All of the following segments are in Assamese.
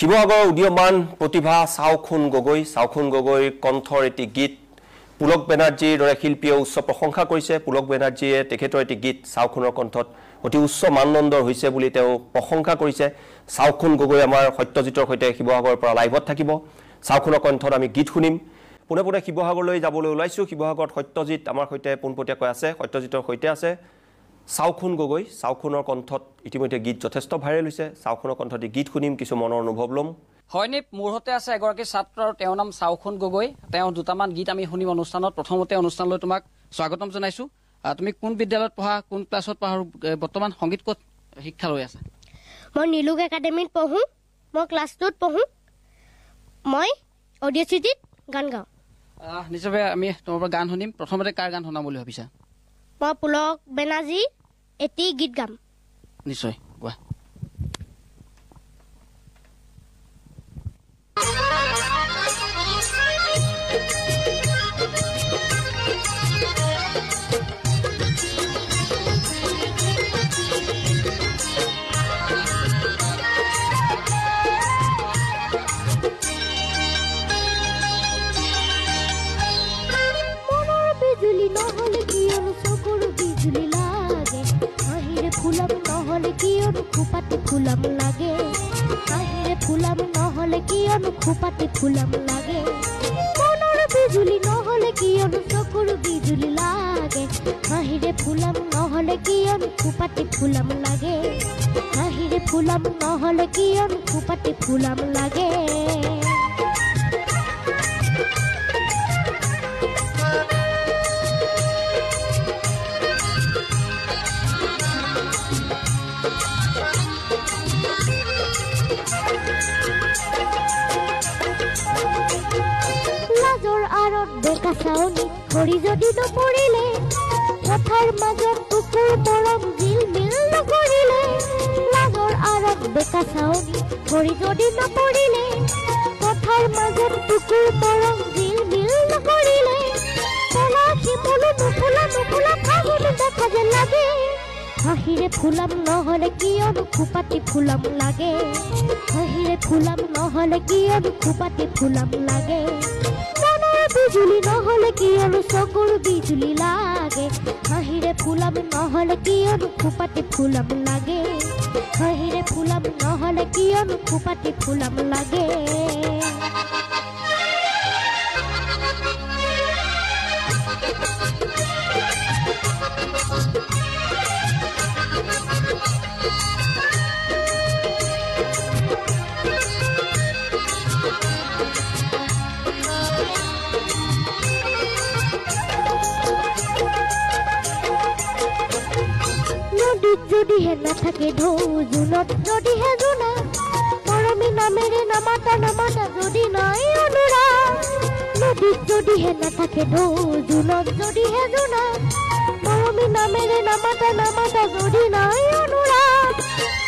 শিৱসাগৰৰ উদীয়মান প্ৰতিভা চাওখুন গগৈ কণ্ঠৰ এটি গীত পুলক বেনাৰ্জীৰ দৰে শিল্পীয়ে উচ্চ প্ৰশংসা কৰিছে। পুলক বেনাৰ্জীয়ে তেখেতৰ এটি গীত চাওখুনৰ কণ্ঠত অতি উচ্চ মানদণ্ডৰ হৈছে বুলি তেওঁ প্ৰশংসা কৰিছে। চাওখুন গগৈ আমাৰ সত্যজিতৰ সৈতে শিৱসাগৰৰ পৰা লাইভত থাকিব। চাওখুনৰ কণ্ঠত আমি গীত শুনিম। পুনে পুনে শিৱসাগৰলৈ যাবলৈ ওলাইছোঁ। শিৱসাগৰত সত্যজিত আমাৰ সৈতে পোনপটীয়াকৈ আছে, সত্যজিতৰ সৈতে আছে চাওখুন গগৈ। চাওখুনৰ কণ্ঠত ইতিমধ্যে গীত যথেষ্ট ভাইৰেল হৈছে। চাওখুনৰ কণ্ঠত গীত শুনিম, কিছু মনৰ অনুভৱ ল'ম। হয়নে মোৰ হতে আছে এগৰাকী ছাত্ৰ, তেওঁৰ নাম চাওখুন গগৈ। তেওঁ দুটামান গীত আমি শুনিম অনুষ্ঠানত। প্ৰথমতে অনুষ্ঠানলৈ তোমাক স্বাগতম জনাইছোঁ। তুমি কোন বিদ্যালয়ত পঢ়া, কোন ক্লাছত পঢ়া আৰু বৰ্তমান সংগীত ক'ত শিক্ষা লৈ আছা? মই নিলুক একাডেমীত পঢ়োঁ। মই ক্লাছ 2ত পঢ়োঁ। মই অডিঅ' চিটিত গান গাওঁ। নিশ্চয় আমি তোমাৰ পৰা গান শুনিম। প্ৰথমতে কাৰ গান শুনাম বুলি ভাবিছা? মই পুলক বেনাৰ্জী এটি গীত গাম। নিশ্চয় কোৱা। খোপাতে ফুলাম লাগে আহিৰে ফুলাম নহলে কিয়নো খোপাতে ফুলাম লাগে মনৰ বিজুলি নহলে কিয়নো চকুৰ বিজুলি লাগে আহিৰে ফুলাম নহলে কিয়নো খোপাতে ফুলাম লাগে আহিৰে ফুলাম নহলে কিয়নো খোপাতে ফুলাম লাগে চাউনি খৰি যদি নপৰিলে পথাৰ মাজত কুকুৰ মৰম জিলমিল নকৰিলে লাজৰ আঁৰত বেকা চাউনি খৰি যদি নপৰিলে পথাৰ মাজত কুকুৰ মৰম জিলমিল নকৰিলে কলা শিমলু নুফুলা নুফুলা ফাগুন দেখা যেন লাগে হাঁহিৰে ফুলাম নহলে কিয়নো খোপাতে ফুলাম লাগে হাঁহিৰে ফুলাম নহলে কিয়নো খোপাতে ফুলাম লাগে বিজুলি নহলে কিয়নো চকুৰ বিজুলি লাগে হাঁহিৰে ফুলাম নহলে কিয়নো খোপাতে ফুলাম লাগে হাঁহিৰে ফুলাম নহলে কিয়নো খোপাতে ফুলাম লাগে যদিহে নাথাকে ঢৌ জোনত যদিহে জোনা মৰমী নামেৰে নামাতা নামাতা যদি নাই অনুৰাগ নদীত যদিহে নাথাকে ঢৌ জোনত যদিহে জোনা মৰমী নামেৰে নামাতা নামাতা যদি নাই অনুৰাগ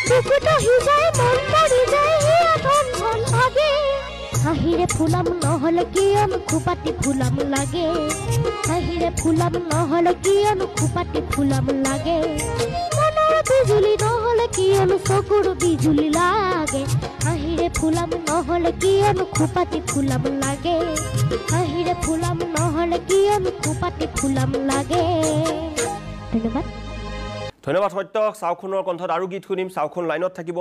বুকুত আহি যায় মন পৰি যায় হিয়া ধন ধন ভাগে হাঁহিৰে ফুলাম নহলে কিয়নো খোপাতে ফুলাম লাগে হাঁহিৰে ফুলাম নহলে কিয়নো খোপাতে ফুলাম লাগে বিজুলি নহলে কিয়নো চকুৰ বিজুলি লাগে হাঁহিৰে ফুলাম নহলে কিয়নো খোপাতে ফুলাম লাগে হাঁহিৰে ফুলাম নহলে কিয়নো খোপাতে ফুলাম লাগে ধন্যবাদ ধন্যবাদ সত্য। চাওখুনৰ কণ্ঠত আৰু গীত শুনিম। চাওখুন লাইনত থাকিব।